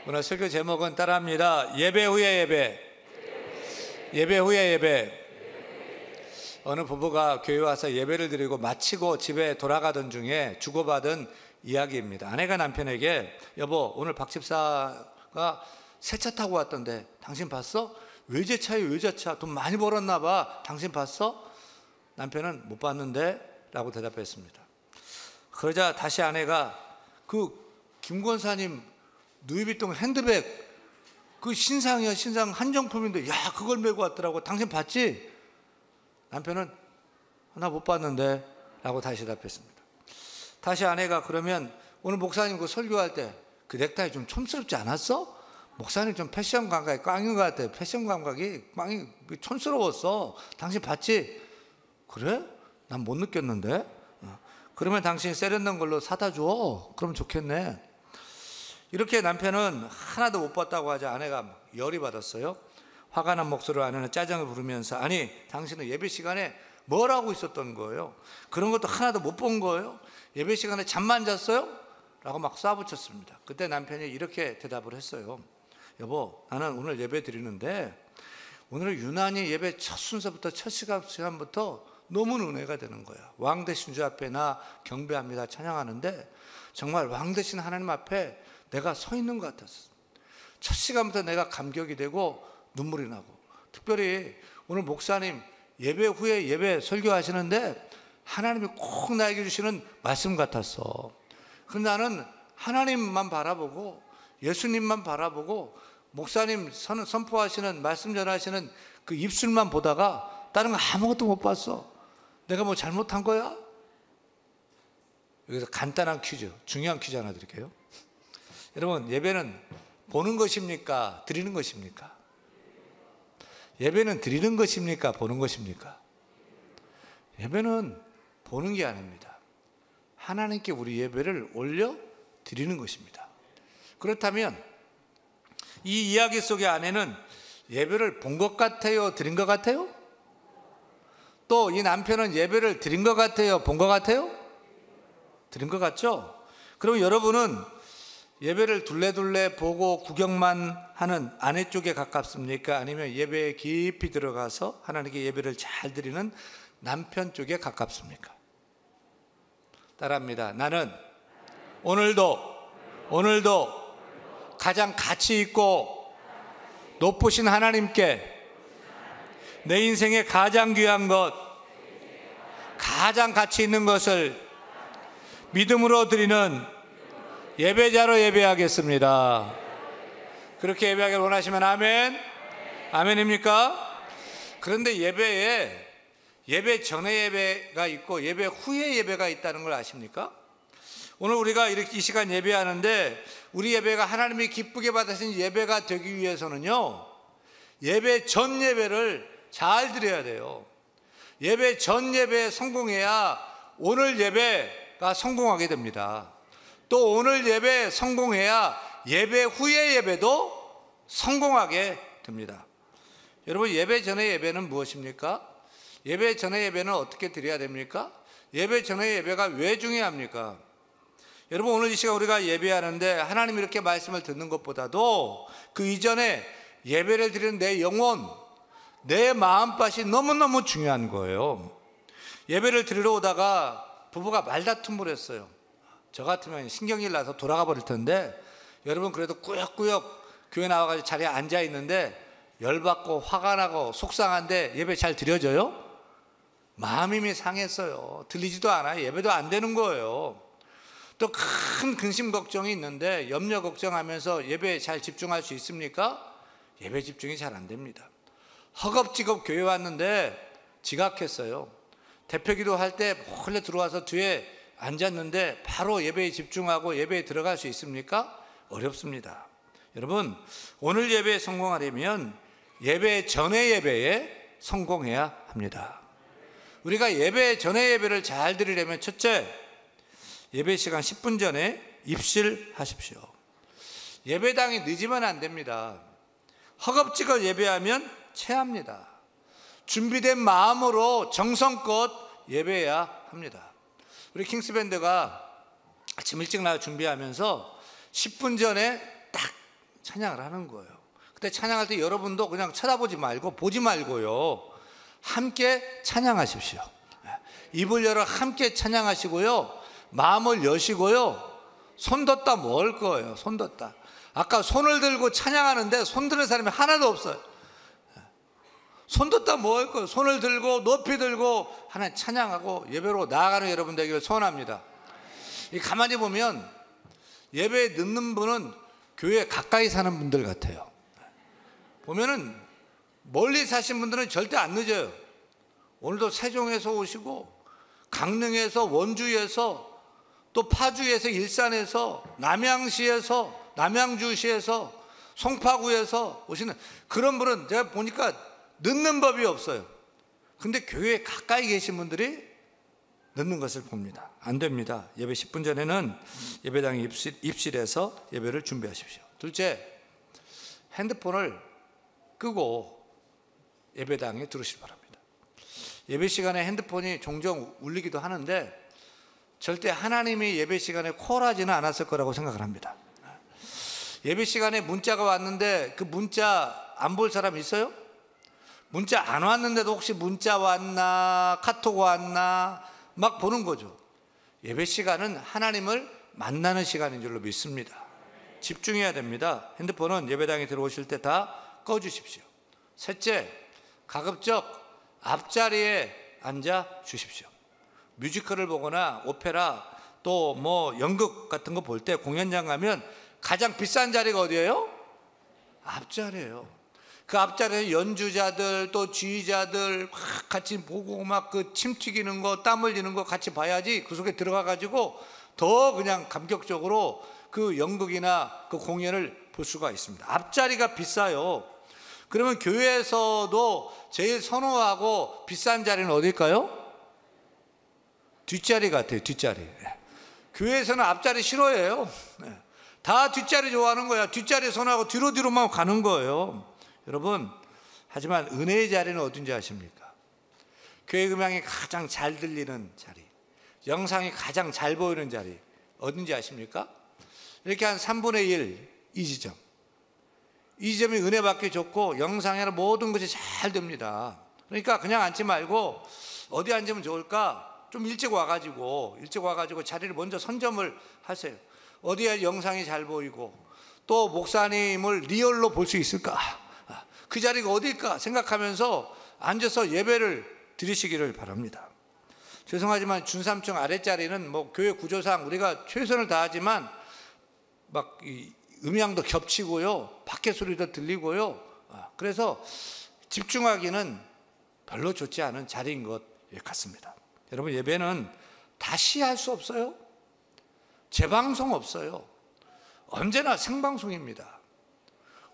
오늘 설교 제목은 따라합니다. 예배 후에 예배. 예배 후에 예배. 어느 부부가 교회 와서 예배를 드리고 마치고 집에 돌아가던 중에 주고받은 이야기입니다. 아내가 남편에게, 여보, 오늘 박 집사가 새 차 타고 왔던데 당신 봤어? 외제차예요, 외제차. 돈 많이 벌었나 봐. 당신 봤어? 남편은 못 봤는데 라고 대답했습니다. 그러자 다시 아내가, 그 김 권사님 누이비통 핸드백, 그 신상이야, 신상, 한정품인데, 야, 그걸 메고 왔더라고. 당신 봤지? 남편은 나 못 봤는데 라고 다시 대답했습니다. 다시 아내가, 그러면 오늘 목사님 그 설교할 때 그 넥타이 좀 촌스럽지 않았어? 목사님 좀 패션 감각이 꽝인 것 같아. 패션 감각이 꽝이 촌스러웠어. 당신 봤지? 그래? 난 못 느꼈는데. 그러면 당신 세련된 걸로 사다 줘. 그럼 좋겠네. 이렇게 남편은 하나도 못 봤다고 하자 아내가 열이 받았어요. 화가 난 목소리로 아내는 짜증을 부르면서, 아니, 당신은 예배 시간에 뭘 하고 있었던 거예요? 그런 것도 하나도 못 본 거예요? 예배 시간에 잠만 잤어요? 라고 막 쏴붙였습니다. 그때 남편이 이렇게 대답을 했어요. 여보, 나는 오늘 예배 드리는데 오늘은 유난히 예배 첫 순서부터 첫 시간부터 너무 은혜가 되는 거야. 왕 되신 주 앞에 나 경배합니다 찬양하는데 정말 왕 되신 하나님 앞에 내가 서 있는 것 같았어. 첫 시간부터 내가 감격이 되고 눈물이 나고, 특별히 오늘 목사님 예배 후에 예배 설교하시는데 하나님이 꼭 나에게 주시는 말씀 같았어. 그런데 나는 하나님만 바라보고 예수님만 바라보고 목사님 선포하시는 말씀 전하시는 그 입술만 보다가 다른 거 아무것도 못 봤어. 내가 뭐 잘못한 거야? 여기서 간단한 퀴즈, 중요한 퀴즈 하나 드릴게요. 여러분, 예배는 보는 것입니까? 드리는 것입니까? 예배는 드리는 것입니까? 보는 것입니까? 예배는 보는 게 아닙니다. 하나님께 우리 예배를 올려 드리는 것입니다. 그렇다면 이 이야기 속의 아내는 예배를 본 것 같아요? 드린 것 같아요? 또 이 남편은 예배를 드린 것 같아요? 본 것 같아요? 드린 것 같죠? 그럼 여러분은 예배를 둘레둘레 보고 구경만 하는 아내 쪽에 가깝습니까? 아니면 예배에 깊이 들어가서 하나님께 예배를 잘 드리는 남편 쪽에 가깝습니까? 따라합니다. 나는 오늘도 가장 가치 있고 높으신 하나님께 내 인생의 가장 귀한 것, 가장 가치 있는 것을 믿음으로 드리는 예배자로 예배하겠습니다. 그렇게 예배하길 원하시면 아멘. 아멘입니까? 그런데 예배에 예배 전에 예배가 있고 예배 후에 예배가 있다는 걸 아십니까? 오늘 우리가 이렇게 이 시간 예배하는데 우리 예배가 하나님이 기쁘게 받으신 예배가 되기 위해서는요, 예배 전 예배를 잘 드려야 돼요. 예배 전 예배에 성공해야 오늘 예배가 성공하게 됩니다. 또 오늘 예배 성공해야 예배 후의 예배도 성공하게 됩니다. 여러분, 예배 전의 예배는 무엇입니까? 예배 전의 예배는 어떻게 드려야 됩니까? 예배 전의 예배가 왜 중요합니까? 여러분, 오늘 이 시간 우리가 예배하는데 하나님 이렇게 말씀을 듣는 것보다도 그 이전에 예배를 드리는 내 영혼, 내 마음밭이 너무너무 중요한 거예요. 예배를 드리러 오다가 부부가 말다툼을 했어요. 저 같으면 신경질 나서 돌아가 버릴 텐데, 여러분 그래도 꾸역꾸역 교회 나와가지고 자리에 앉아 있는데 열받고 화가 나고 속상한데 예배 잘 드려져요? 마음이 상했어요. 들리지도 않아요. 예배도 안 되는 거예요. 또 큰 근심 걱정이 있는데 염려 걱정하면서 예배에 잘 집중할 수 있습니까? 예배 집중이 잘 안 됩니다. 허겁지겁 교회 왔는데 지각했어요. 대표기도 할 때 몰래 들어와서 뒤에 앉았는데 바로 예배에 집중하고 예배에 들어갈 수 있습니까? 어렵습니다. 여러분, 오늘 예배에 성공하려면 예배 전의 예배에 성공해야 합니다. 우리가 예배 전의 예배를 잘 드리려면 첫째, 예배 시간 10분 전에 입실하십시오. 예배당이 늦으면 안 됩니다. 허겁지겁 예배하면 체합니다. 준비된 마음으로 정성껏 예배해야 합니다. 우리 킹스밴드가 아침 일찍 나와 준비하면서 10분 전에 딱 찬양을 하는 거예요. 그때 찬양할 때 여러분도 그냥 쳐다보지 말고 보지 말고요, 함께 찬양하십시오. 입을 열어 함께 찬양하시고요, 마음을 여시고요, 손 뒀다 뭐 할 거예요. 손 뒀다. 아까 손을 들고 찬양하는데 손 드는 사람이 하나도 없어요. 손 뒀다 뭐 할 거예요. 손을 들고 높이 들고 하나님 찬양하고 예배로 나아가는 여러분 되기를 소원합니다. 가만히 보면 예배에 늦는 분은 교회 가까이 사는 분들 같아요. 보면은 멀리 사신 분들은 절대 안 늦어요. 오늘도 세종에서 오시고 강릉에서, 원주에서, 또 파주에서, 일산에서, 남양시에서, 남양주시에서, 송파구에서 오시는 그런 분은 제가 보니까 늦는 법이 없어요. 근데 교회에 가까이 계신 분들이 늦는 것을 봅니다. 안 됩니다. 예배 10분 전에는 예배당 입실에서 예배를 준비하십시오. 둘째, 핸드폰을 끄고 예배당에 들으시기 바랍니다. 예배 시간에 핸드폰이 종종 울리기도 하는데 절대 하나님이 예배 시간에 콜하지는 않았을 거라고 생각을 합니다. 예배 시간에 문자가 왔는데 그 문자 안 볼 사람 있어요? 문자 안 왔는데도 혹시 문자 왔나, 카톡 왔나 막 보는 거죠. 예배 시간은 하나님을 만나는 시간인 줄로 믿습니다. 집중해야 됩니다. 핸드폰은 예배당에 들어오실 때 다 꺼주십시오. 셋째, 가급적 앞자리에 앉아 주십시오. 뮤지컬을 보거나 오페라 또 뭐 연극 같은 거 볼 때 공연장 가면 가장 비싼 자리가 어디예요? 앞자리예요. 그 앞자리에 연주자들 또 지휘자들 막 같이 보고 막 그 침 튀기는 거, 땀 흘리는 거 같이 봐야지 그 속에 들어가 가지고 더 그냥 감격적으로 그 연극이나 그 공연을 볼 수가 있습니다. 앞자리가 비싸요. 그러면 교회에서도 제일 선호하고 비싼 자리는 어딜까요? 뒷자리 같아요. 뒷자리. 교회에서는 앞자리 싫어해요. 다 뒷자리 좋아하는 거야. 뒷자리 선호하고 뒤로만 가는 거예요. 여러분, 하지만 은혜의 자리는 어딘지 아십니까? 교회 음향이 가장 잘 들리는 자리, 영상이 가장 잘 보이는 자리 어딘지 아십니까? 이렇게 한 3분의 1, 이 지점. 이 지점이 은혜 받기 좋고 영상에는 모든 것이 잘 됩니다. 그러니까 그냥 앉지 말고 어디 앉으면 좋을까? 좀 일찍 와가지고 자리를 먼저 선점을 하세요. 어디에 영상이 잘 보이고 또 목사님을 리얼로 볼 수 있을까? 그 자리가 어딜까 생각하면서 앉아서 예배를 드리시기를 바랍니다. 죄송하지만 중3층 아랫자리는 뭐 교회 구조상 우리가 최선을 다하지만 막 음향도 겹치고요, 밖에 소리도 들리고요. 그래서 집중하기는 별로 좋지 않은 자리인 것 같습니다. 여러분, 예배는 다시 할 수 없어요. 재방송 없어요. 언제나 생방송입니다.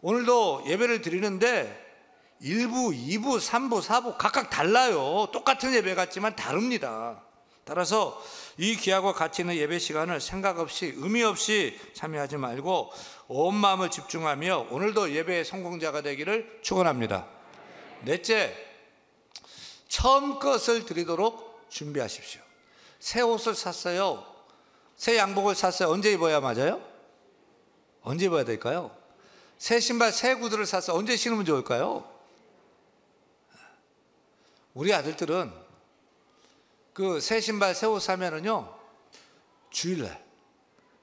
오늘도 예배를 드리는데 1부, 2부, 3부, 4부 각각 달라요. 똑같은 예배 같지만 다릅니다. 따라서 이 귀하고 가치 있는 예배 시간을 생각 없이 의미 없이 참여하지 말고 온 마음을 집중하며 오늘도 예배의 성공자가 되기를 축원합니다. 넷째, 처음 것을 드리도록 준비하십시오. 새 옷을 샀어요. 새 양복을 샀어요. 언제 입어야 맞아요? 언제 입어야 될까요? 새 신발, 새 구두를 샀어요. 언제 신으면 좋을까요? 우리 아들들은 그 새 신발, 새 옷 사면은요, 주일날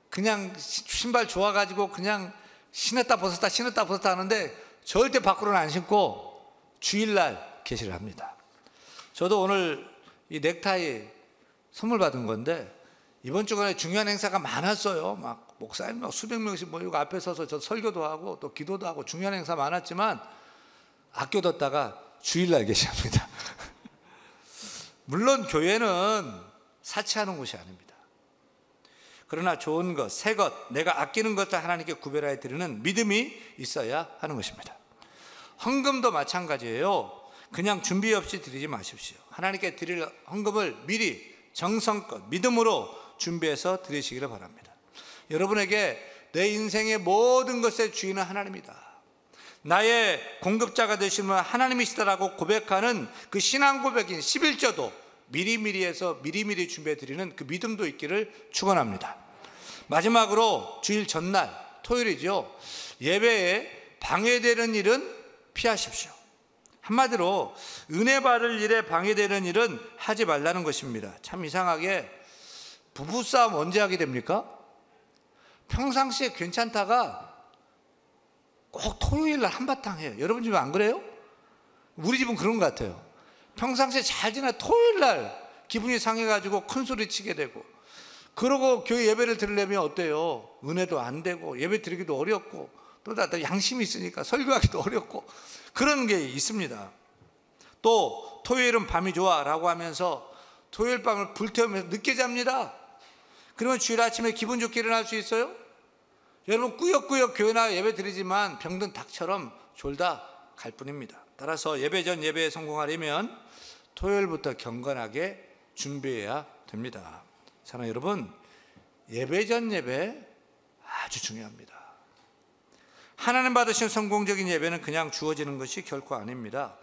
그냥 신발 좋아가지고 그냥 신었다 벗었다 하는데 절대 밖으로는 안 신고 주일날 개시를 합니다. 저도 오늘 이 넥타이 선물 받은 건데 이번 주간에 중요한 행사가 많았어요. 막 목사님 막 수백 명씩 모이고 앞에 서서 저 설교도 하고 또 기도도 하고 중요한 행사 많았지만 아껴뒀다가 주일날 개시합니다. 물론 교회는 사치하는 곳이 아닙니다. 그러나 좋은 것, 새 것, 내가 아끼는 것을 하나님께 구별하여 드리는 믿음이 있어야 하는 것입니다. 헌금도 마찬가지예요. 그냥 준비 없이 드리지 마십시오. 하나님께 드릴 헌금을 미리 정성껏 믿음으로 준비해서 드리시기를 바랍니다. 여러분에게 내 인생의 모든 것의 주인은 하나님이다. 나의 공급자가 되시는 하나님이시다라고 고백하는 그 신앙 고백인 11조도 미리미리 해서 미리미리 준비해 드리는 그 믿음도 있기를 축원합니다. 마지막으로 주일 전날 토요일이죠. 예배에 방해되는 일은 피하십시오. 한마디로 은혜 받을 일에 방해되는 일은 하지 말라는 것입니다. 참 이상하게 부부싸움 언제 하게 됩니까? 평상시에 괜찮다가 꼭 토요일날 한바탕 해요. 여러분 집은 안 그래요? 우리 집은 그런 것 같아요. 평상시에 잘 지나 토요일날 기분이 상해가지고 큰 소리 치게 되고, 그러고 교회 예배를 드리려면 어때요? 은혜도 안 되고 예배 드리기도 어렵고 또 양심이 있으니까 설교하기도 어렵고 그런 게 있습니다. 또 토요일은 밤이 좋아 라고 하면서 토요일 밤을 불태우면서 늦게 잡니다. 그러면 주일 아침에 기분 좋게 일어날 수 있어요? 여러분 꾸역꾸역 교회나 예배 드리지만 병든 닭처럼 졸다 갈 뿐입니다. 따라서 예배 전 예배에 성공하려면 토요일부터 경건하게 준비해야 됩니다. 사랑하는 여러분, 예배 전 예배 아주 중요합니다. 하나님 받으신 성공적인 예배는 그냥 주어지는 것이 결코 아닙니다.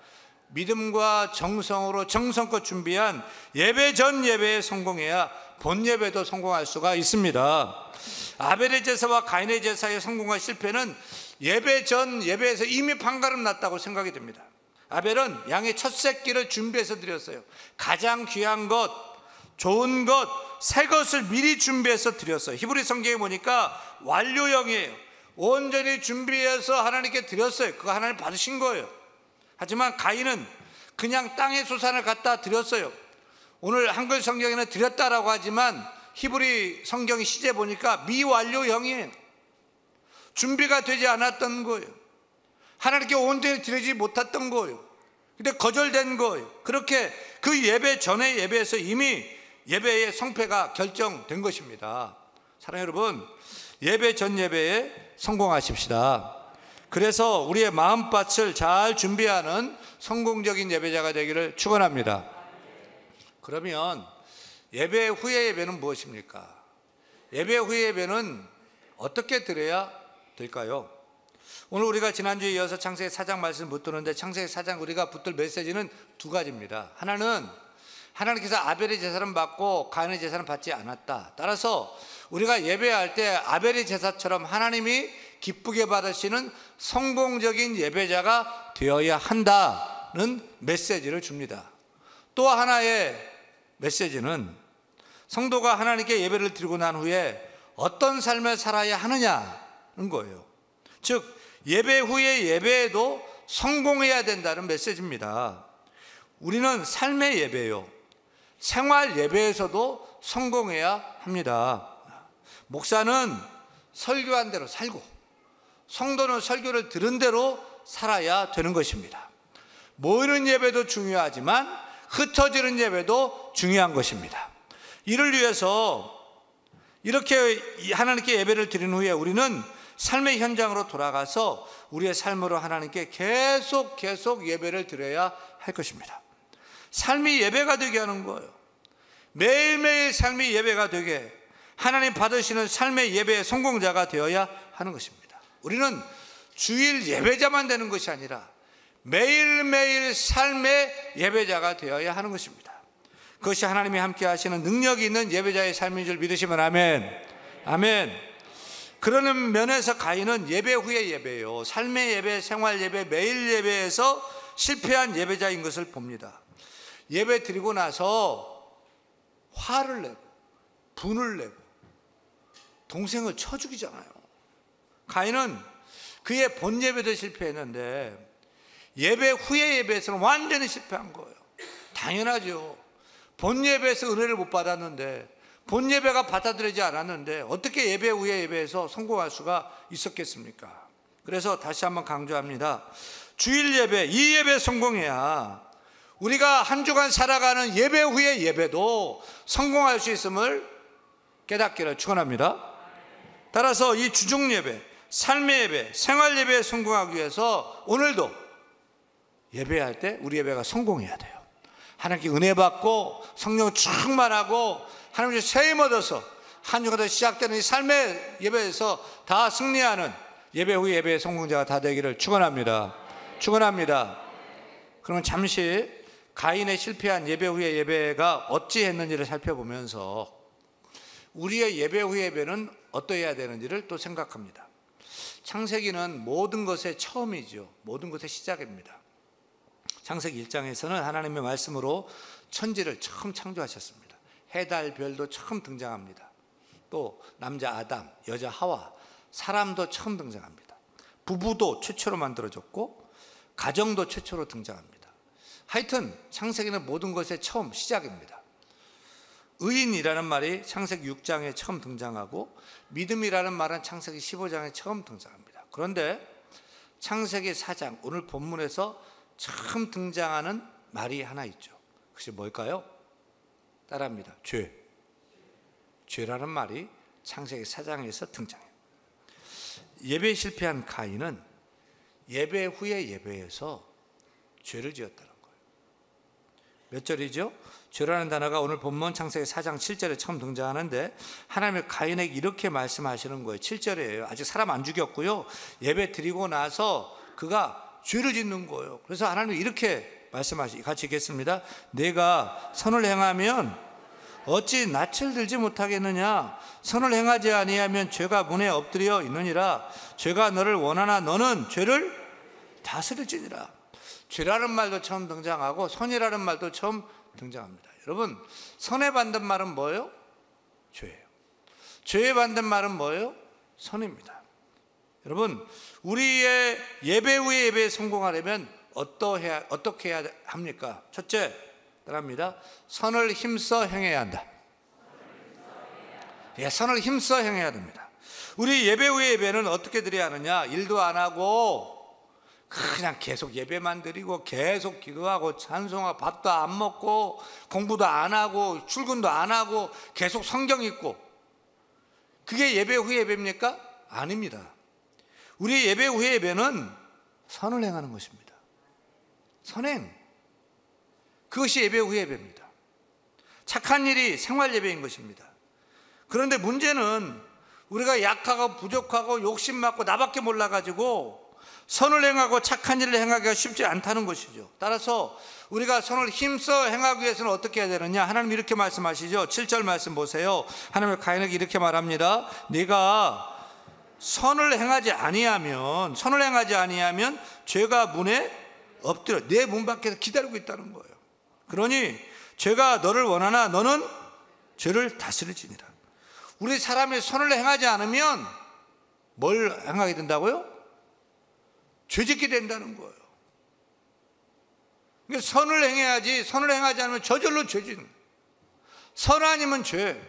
믿음과 정성으로 정성껏 준비한 예배 전 예배에 성공해야 본 예배도 성공할 수가 있습니다. 아벨의 제사와 가인의 제사의 성공과 실패는 예배 전 예배에서 이미 판가름 났다고 생각이 됩니다. 아벨은 양의 첫 새끼를 준비해서 드렸어요. 가장 귀한 것, 좋은 것, 새 것을 미리 준비해서 드렸어요. 히브리 성경에 보니까 완료형이에요. 온전히 준비해서 하나님께 드렸어요. 그거 하나님 받으신 거예요. 하지만 가인은 그냥 땅의 소산을 갖다 드렸어요. 오늘 한글 성경에는 드렸다라고 하지만 히브리 성경 시제 보니까 미완료형이에요. 준비가 되지 않았던 거예요. 하나님께 온전히 드리지 못했던 거예요. 근데 거절된 거예요. 그렇게 그 예배 전의 예배에서 이미 예배의 성패가 결정된 것입니다. 사랑하는 여러분, 예배 전 예배에 성공하십시다. 그래서 우리의 마음밭을 잘 준비하는 성공적인 예배자가 되기를 축원합니다. 그러면 예배 후의 예배는 무엇입니까? 예배 후의 예배는 어떻게 드려야 될까요? 오늘 우리가 지난주에 이어서 창세기 4장 말씀 붙드는데, 창세기 4장 우리가 붙들 메시지는 두 가지입니다. 하나는 하나님께서 아벨의 제사는 받고 가인의 제사는 받지 않았다. 따라서 우리가 예배할 때 아벨의 제사처럼 하나님이 기쁘게 받으시는 성공적인 예배자가 되어야 한다는 메시지를 줍니다. 또 하나의 메시지는 성도가 하나님께 예배를 드리고 난 후에 어떤 삶을 살아야 하느냐는 거예요. 즉 예배 후의 예배에도 성공해야 된다는 메시지입니다. 우리는 삶의 예배요, 생활 예배에서도 성공해야 합니다. 목사는 설교한 대로 살고 성도는 설교를 들은 대로 살아야 되는 것입니다. 모이는 예배도 중요하지만 흩어지는 예배도 중요한 것입니다. 이를 위해서 이렇게 하나님께 예배를 드린 후에 우리는 삶의 현장으로 돌아가서 우리의 삶으로 하나님께 계속 예배를 드려야 할 것입니다. 삶이 예배가 되게 하는 거예요. 매일매일 삶이 예배가 되게 하나님 받으시는 삶의 예배의 성공자가 되어야 하는 것입니다. 우리는 주일 예배자만 되는 것이 아니라 매일매일 삶의 예배자가 되어야 하는 것입니다. 그것이 하나님이 함께 하시는 능력이 있는 예배자의 삶인 줄 믿으시면 아멘. 아멘. 그러는 면에서 가인은 예배 후의 예배요, 삶의 예배, 생활 예배, 매일 예배에서 실패한 예배자인 것을 봅니다. 예배 드리고 나서 화를 내고 분을 내고 동생을 쳐 죽이잖아요. 가인은 그의 본 예배도 실패했는데 예배 후의 예배에서는 완전히 실패한 거예요. 당연하죠. 본 예배에서 은혜를 못 받았는데, 본 예배가 받아들이지 않았는데 어떻게 예배 후의 예배에서 성공할 수가 있었겠습니까? 그래서 다시 한번 강조합니다. 주일 예배, 이 예배 성공해야 우리가 한 주간 살아가는 예배 후의 예배도 성공할 수 있음을 깨닫기를 축원합니다. 따라서 이 주중 예배, 삶의 예배, 생활 예배에 성공하기 위해서 오늘도 예배할 때 우리 예배가 성공해야 돼요. 하나님께 은혜 받고 성령 충만하고 하나님께 새 힘 얻어서 한 주간 시작되는 이 삶의 예배에서 다 승리하는 예배 후 예배의 성공자가 다 되기를 축원합니다. 축원합니다. 그러면 잠시 가인의 실패한 예배 후의 예배가 어찌했는지를 살펴보면서 우리의 예배 후 예배는 어떠해야 되는지를 또 생각합니다. 창세기는 모든 것의 처음이죠. 모든 것의 시작입니다. 창세기 1장에서는 하나님의 말씀으로 천지를 처음 창조하셨습니다. 해, 달, 별도 처음 등장합니다. 또 남자 아담, 여자 하와, 사람도 처음 등장합니다. 부부도 최초로 만들어졌고 가정도 최초로 등장합니다. 하여튼 창세기는 모든 것의 처음, 시작입니다. 의인이라는 말이 창세기 6장에 처음 등장하고 믿음이라는 말은 창세기 15장에 처음 등장합니다. 그런데 창세기 4장, 오늘 본문에서 처음 등장하는 말이 하나 있죠. 그것이 뭘까요? 따라합니다. 죄. 죄라는 말이 창세기 4장에서 등장해요. 예배에 실패한 가인은 예배 후의 예배에서 죄를 지었다는 거예요. 몇 절이죠? 죄라는 단어가 오늘 본문 창세기 4장 7절에 처음 등장하는데 하나님이 가인에게 이렇게 말씀하시는 거예요. 7절이에요. 아직 사람 안 죽였고요. 예배 드리고 나서 그가 죄를 짓는 거예요. 그래서 하나님이 이렇게 같이 읽겠습니다. 내가 선을 행하면 어찌 낯을 들지 못하겠느냐? 선을 행하지 아니하면 죄가 문에 엎드려 있느니라. 죄가 너를 원하나 너는 죄를 다스릴지니라. 죄라는 말도 처음 등장하고 선이라는 말도 처음 등장합니다. 여러분, 선에 받는 말은 뭐예요? 죄예요. 죄에 받는 말은 뭐예요? 선입니다. 여러분, 우리의 예배 후의 예배에 성공하려면 어떻게 해야 합니까? 첫째, 따라합니다. 선을 힘써 행해야 한다. 예, 선을 힘써 행해야 됩니다. 우리 예배 후의 예배는 어떻게 드려야 하느냐? 일도 안 하고 그냥 계속 예배만 드리고 계속 기도하고 찬송하고 밥도 안 먹고 공부도 안 하고 출근도 안 하고 계속 성경 읽고, 그게 예배 후의 예배입니까? 아닙니다. 우리 예배 후의 예배는 선을 행하는 것입니다. 선행, 그것이 예배 후의 예배입니다. 착한 일이 생활 예배인 것입니다. 그런데 문제는 우리가 약하고 부족하고 욕심 많고 나밖에 몰라가지고 선을 행하고 착한 일을 행하기가 쉽지 않다는 것이죠. 따라서 우리가 선을 힘써 행하기 위해서는 어떻게 해야 되느냐? 하나님 이렇게 말씀하시죠. 7절 말씀 보세요. 하나님은 가인에게 이렇게 말합니다. 네가 선을 행하지 아니하면 죄가 문에 엎드려 내 문 밖에서 기다리고 있다는 거예요. 그러니 죄가 너를 원하나 너는 죄를 다스릴지니라. 우리 사람이 선을 행하지 않으면 뭘 행하게 된다고요? 죄짓게 된다는 거예요. 그러니까 선을 행해야지, 선을 행하지 않으면 저절로 죄짓는, 선 아니면 죄,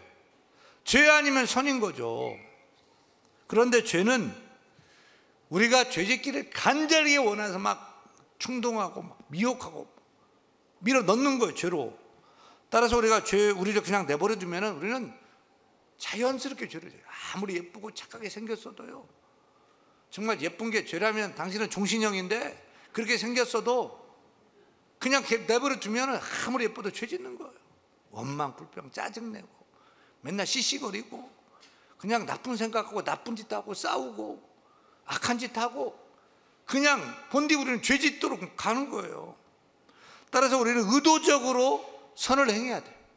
죄 아니면 선인 거죠. 그런데 죄는 우리가 죄짓기를 간절히 원해서 막 충동하고 막 미혹하고 밀어 넣는 거예요, 죄로. 따라서 우리를 그냥 내버려 두면 우리는 자연스럽게 죄를 져요. 아무리 예쁘고 착하게 생겼어도요. 정말 예쁜 게 죄라면 당신은 종신형인데 그렇게 생겼어도 그냥 내버려 두면 아무리 예뻐도 죄 짓는 거예요. 원망, 불평, 짜증내고 맨날 시시거리고 그냥 나쁜 생각하고 나쁜 짓 하고 싸우고 악한 짓 하고 그냥 본디 우리는 죄 짓도록 가는 거예요. 따라서 우리는 의도적으로 선을 행해야 돼.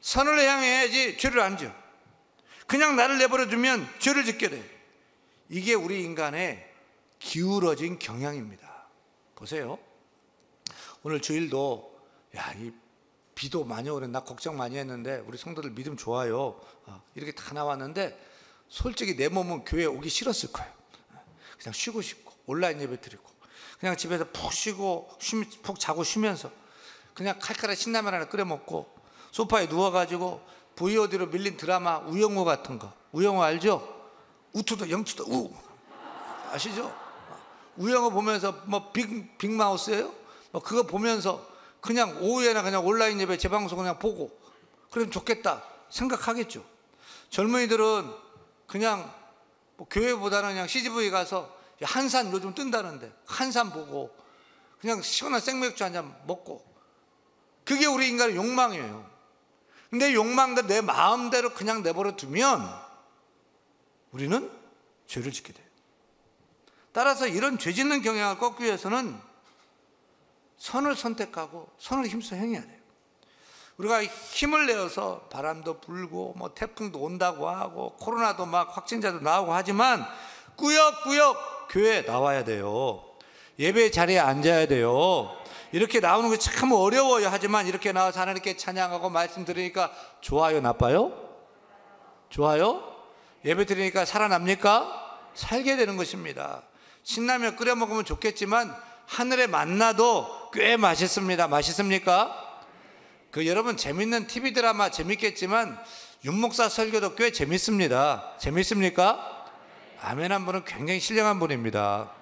선을 행해야지 죄를 안 지어. 그냥 나를 내버려 두면 죄를 짓게 돼. 이게 우리 인간의 기울어진 경향입니다. 보세요. 오늘 주일도 이 비도 많이 오네. 나 걱정 많이 했는데 우리 성도들 믿음 좋아요. 이렇게 다 나왔는데 솔직히 내 몸은 교회에 오기 싫었을 거예요. 그냥 쉬고 싶고 온라인 예배 드리고 그냥 집에서 푹 쉬고 푹 자고 쉬면서 그냥 칼칼한 신라면 하나 끓여 먹고 소파에 누워가지고 VOD로 밀린 드라마 우영우 같은 거, 우영우 알죠? 우투도 영투도 우 아시죠? 우영우 보면서 뭐 빅마우스예요? 그거 보면서 그냥 오후에나 그냥 온라인 예배 재방송 그냥 보고 그러면 좋겠다 생각하겠죠. 젊은이들은 그냥 뭐 교회보다는 그냥 CGV 가서 한산 요즘 뜬다는데 한산 보고 그냥 시원한 생맥주 한 잔 먹고, 그게 우리 인간의 욕망이에요. 근데 욕망도 내 마음대로 그냥 내버려 두면 우리는 죄를 짓게 돼요. 따라서 이런 죄 짓는 경향을 꺾기 위해서는 선을 선택하고 선을 힘써 행해야 돼요. 우리가 힘을 내어서 바람도 불고 뭐 태풍도 온다고 하고 코로나도 막 확진자도 나오고 하지만 꾸역꾸역 교회에 나와야 돼요. 예배 자리에 앉아야 돼요. 이렇게 나오는 게 참 어려워요. 하지만 이렇게 나와서 하나님께 찬양하고 말씀 들으니까 좋아요, 나빠요? 좋아요? 예배 드리니까 살아납니까? 살게 되는 것입니다. 신라면 끓여 먹으면 좋겠지만 하늘의 만나도 꽤 맛있습니다. 맛있습니까? 여러분 재밌는 TV 드라마 재밌겠지만 윤목사 설교도 꽤 재밌습니다. 재밌습니까? 아멘 한 분은 굉장히 신령한 분입니다.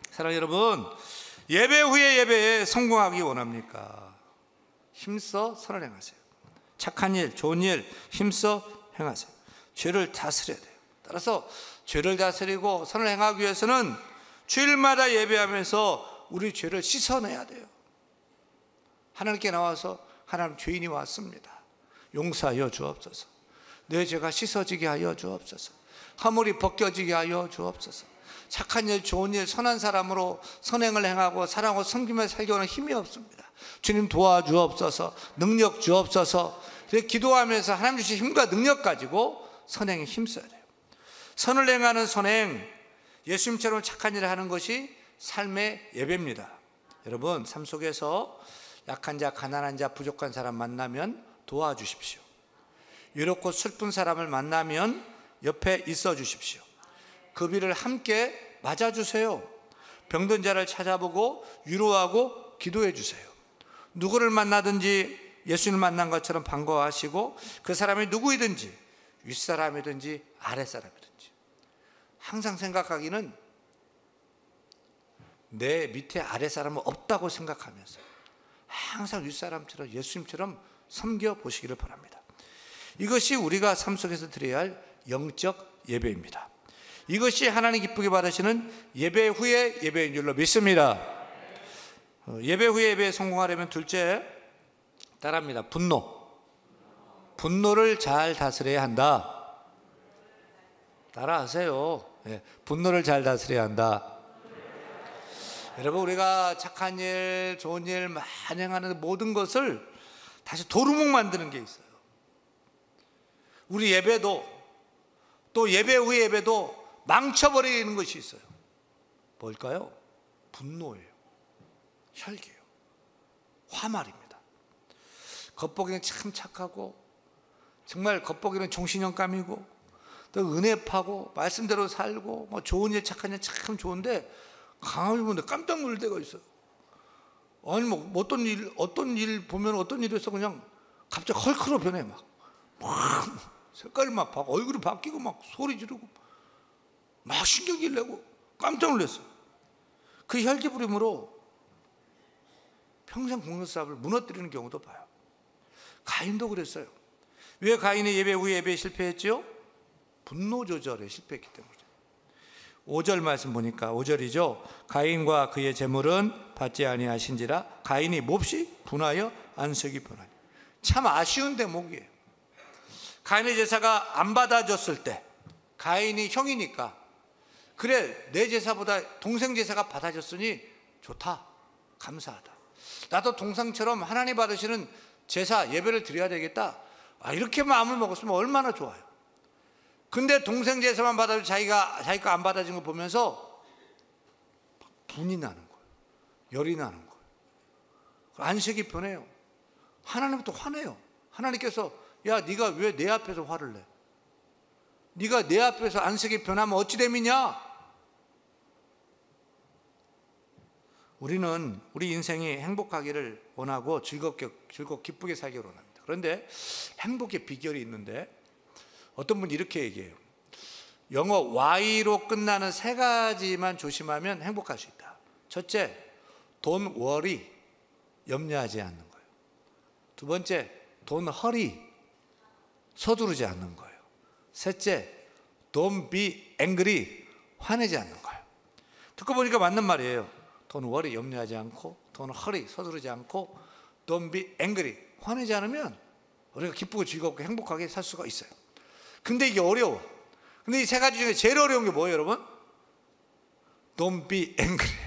사랑하는 여러분, 예배 후에 예배에 성공하기 원합니까? 힘써 선을 행하세요. 착한 일, 좋은 일 힘써 행하세요. 죄를 다스려야 돼요. 따라서 죄를 다스리고 선을 행하기 위해서는 주일마다 예배하면서 우리 죄를 씻어내야 돼요. 하나님께 나와서 하나님, 죄인이 왔습니다. 용서하여 주옵소서. 내 죄가 씻어지게 하여 주옵소서. 허물이 벗겨지게 하여 주옵소서. 착한 일, 좋은 일, 선한 사람으로 선행을 행하고 사랑하고 섬기며 살려는 힘이 없습니다. 주님 도와주옵소서. 능력 주옵소서. 기도하면서 하나님 주신 힘과 능력 가지고 선행에 힘써야 돼요. 선을 행하는 선행, 예수님처럼 착한 일을 하는 것이 삶의 예배입니다. 여러분, 삶 속에서 약한 자, 가난한 자, 부족한 사람 만나면 도와주십시오. 외롭고 슬픈 사람을 만나면 옆에 있어 주십시오. 그 비를 함께 맞아주세요. 병든 자를 찾아보고 위로하고 기도해 주세요. 누구를 만나든지 예수님을 만난 것처럼 반가워하시고 그 사람이 누구이든지 윗사람이든지 아랫사람이든지 항상 생각하기는 내 밑에 아랫사람은 없다고 생각하면서 항상 윗사람처럼 예수님처럼 섬겨보시기를 바랍니다. 이것이 우리가 삶 속에서 드려야 할 영적 예배입니다. 이것이 하나님 기쁘게 받으시는 예배 후의 예배인 줄로 믿습니다. 예배 후의 예배에 성공하려면 둘째, 따라합니다. 분노를 잘 다스려야 한다. 따라하세요. 분노를 잘 다스려야 한다. 여러분, 우리가 착한 일, 좋은 일 많이 하는 모든 것을 다시 도루묵 만드는 게 있어요. 우리 예배도 또 예배 후의 예배도 망쳐버리는 것이 있어요. 뭘까요? 분노예요. 혈기예요. 화말입니다. 겉보기는 참 착하고 정말 겉보기는 종신형감이고 또 은혜파고 말씀대로 살고 뭐 좋은 일 착한 일 참 좋은데 강하게 보는데 깜짝 놀랄 때가 있어요. 아니 뭐 어떤 일 보면 어떤 일에서 그냥 갑자기 헐크로 변해. 막 색깔이 막 바뀌고 얼굴이 바뀌고 막 소리 지르고 막 신경질 내고 깜짝 놀랐어요. 그 혈기 부림으로 평생 공동사업을 무너뜨리는 경우도 봐요. 가인도 그랬어요. 왜 가인이 예배 후에 예배에 실패했죠? 분노 조절에 실패했기 때문이죠. 5절 말씀 보니까 5절이죠. 가인과 그의 재물은 받지 아니하신지라 가인이 몹시 분하여 안색이 변하니. 참 아쉬운 대목이에요. 가인의 제사가 안 받아졌을 때 가인이 형이니까 그래 내 제사보다 동생 제사가 받아졌으니 좋다, 감사하다. 나도 동생처럼 하나님 받으시는 제사 예배를 드려야 되겠다. 이렇게 마음을 먹었으면 얼마나 좋아요. 근데 동생 제사만 받아도 자기 거 안 받아진 거 보면서 분이 나는 거예요. 열이 나는 거예요. 안색이 변해요. 하나님부터 화내요. 하나님께서 야, 네가 왜 내 앞에서 화를 내? 네가 내 앞에서 안색이 변하면 어찌 됨이냐? 우리는 우리 인생이 행복하기를 원하고 즐겁고 기쁘게 살기를 원합니다. 그런데 행복의 비결이 있는데 어떤 분이 이렇게 얘기해요. 영어 Y로 끝나는 3가지만 조심하면 행복할 수 있다. 첫째, don't worry, 염려하지 않는 거예요. 두 번째, don't hurry, 서두르지 않는 거예요. 셋째, don't be angry, 화내지 않는 거예요. 듣고 보니까 맞는 말이에요. don't worry, 염려하지 않고, don't hurry, 서두르지 않고, don't be angry, 화내지 않으면 우리가 기쁘고 즐겁고 행복하게 살 수가 있어요. 근데 이게 어려워. 근데 이 3가지 중에 제일 어려운 게 뭐예요, 여러분? Don't be angry.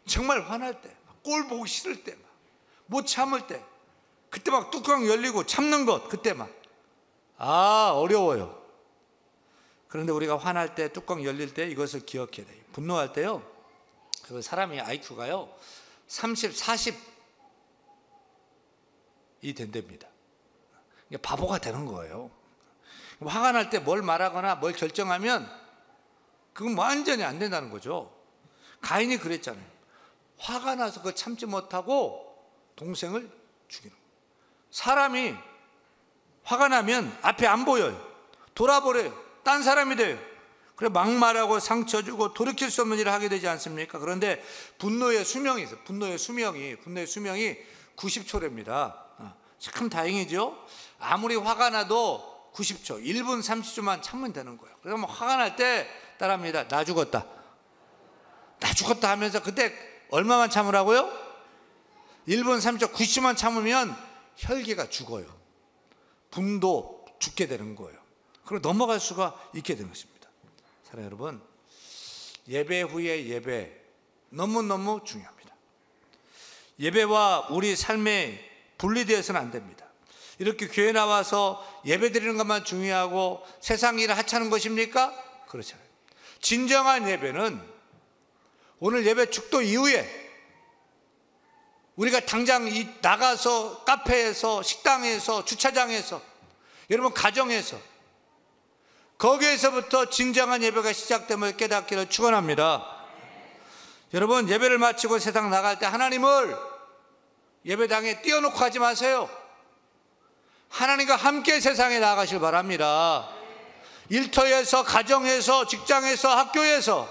정말 화날 때, 꼴 보기 싫을 때, 못 참을 때, 그때 막 뚜껑 열리고 참는 것, 그때 막 어려워요. 그런데 우리가 화날 때, 뚜껑 열릴 때 이것을 기억해야 돼요. 분노할 때요, 사람이 IQ가요 30, 40이 된답니다. 바보가 되는 거예요. 화가 날 때 뭘 말하거나 뭘 결정하면 그건 완전히 안 된다는 거죠. 가인이 그랬잖아요. 화가 나서 그걸 참지 못하고 동생을 죽이는 거예요. 사람이 화가 나면 앞에 안 보여요. 돌아버려요. 딴 사람이 돼요. 그래 막말하고 상처 주고 돌이킬 수 없는 일을 하게 되지 않습니까? 그런데 분노의 수명이 있어요. 분노의 수명이 90초랍니다. 참 다행이죠. 아무리 화가 나도 90초, 1분 30초만 참으면 되는 거예요. 그래서 뭐 화가 날 때 따라합니다. 나 죽었다. 나 죽었다 하면서 그때 얼마만 참으라고요? 1분 30초, 90초만 참으면 혈기가 죽어요. 분도 죽게 되는 거예요. 그리고 넘어갈 수가 있게 되는 것입니다. 사랑하는 여러분, 예배 후에 예배 너무너무 중요합니다. 예배와 우리 삶의 분리되어서는 안 됩니다. 이렇게 교회 나와서 예배 드리는 것만 중요하고 세상 일을 하찮은 것입니까? 그렇지 않아요. 진정한 예배는 오늘 예배 축도 이후에 우리가 당장 나가서 카페에서, 식당에서, 주차장에서, 여러분 가정에서, 거기에서부터 진정한 예배가 시작됨을 깨닫기를 축원합니다. 여러분, 예배를 마치고 세상 나갈 때 하나님을 예배당에 띄워놓고 하지 마세요. 하나님과 함께 세상에 나가길 바랍니다. 일터에서, 가정에서, 직장에서, 학교에서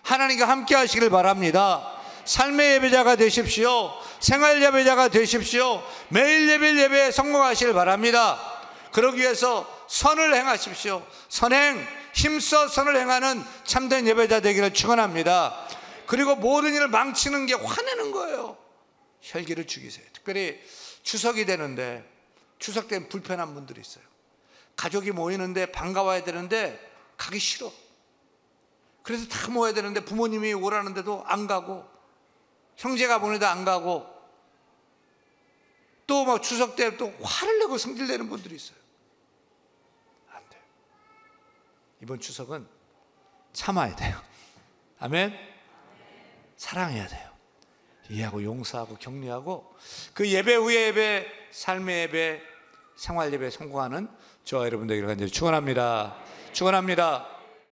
하나님과 함께 하시길 바랍니다. 삶의 예배자가 되십시오. 생활 예배자가 되십시오. 매일 예배에 성공하시길 바랍니다. 그러기 위해서 선을 행하십시오. 선행, 힘써 선을 행하는 참된 예배자 되기를 축원합니다. 그리고 모든 일을 망치는 게 화내는 거예요. 혈기를 죽이세요. 특별히 추석이 되는데, 추석 때는 불편한 분들이 있어요. 가족이 모이는데 반가워야 되는데 가기 싫어. 그래서 다 모여야 되는데 부모님이 오라는데도 안 가고, 형제가 보내도 안 가고, 또 막 추석 때 또 화를 내고 성질내는 분들이 있어요. 안 돼요. 이번 추석은 참아야 돼요. 아멘. 사랑해야 돼요. 이해하고 용서하고 격려하고, 그 예배 후에 예배, 삶의 예배, 생활 예배에 성공하는 저와 여러분 되기를 간절히 축원합니다. 축원합니다.